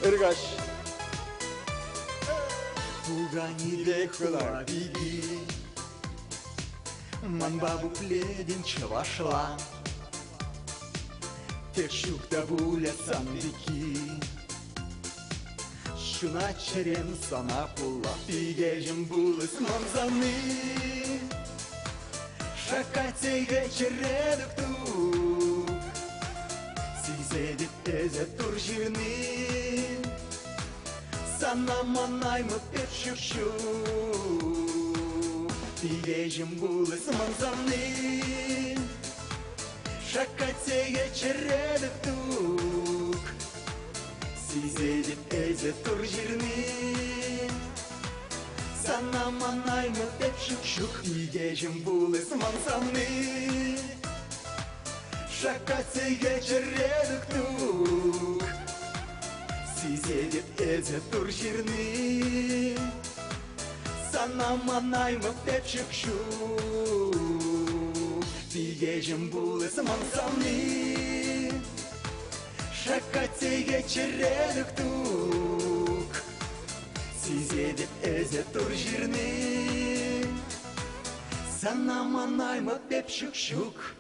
Irgaç. Туганиде хлабиги Ман бабу пледин чавашла Текшукта буля сандики Şuna çeren sana pula Пигежим булыс манзаны Шакатеге чередок тук Сизедip эзе туржирны Sana manayma pep şuşu Пигежим булыс манзаны Шакатеге чередок тук Сизедip эзе туржирны Sana manayma pep şuşu Пигежим булыс манзаны Шакатеге чередок тук Сизедip эзе туржирны Sana manayma pep şuşu Пигежим булыс манзаны Шакатеге чередок тук Сизедip эзе туржирны Sana manayma pep şuşuk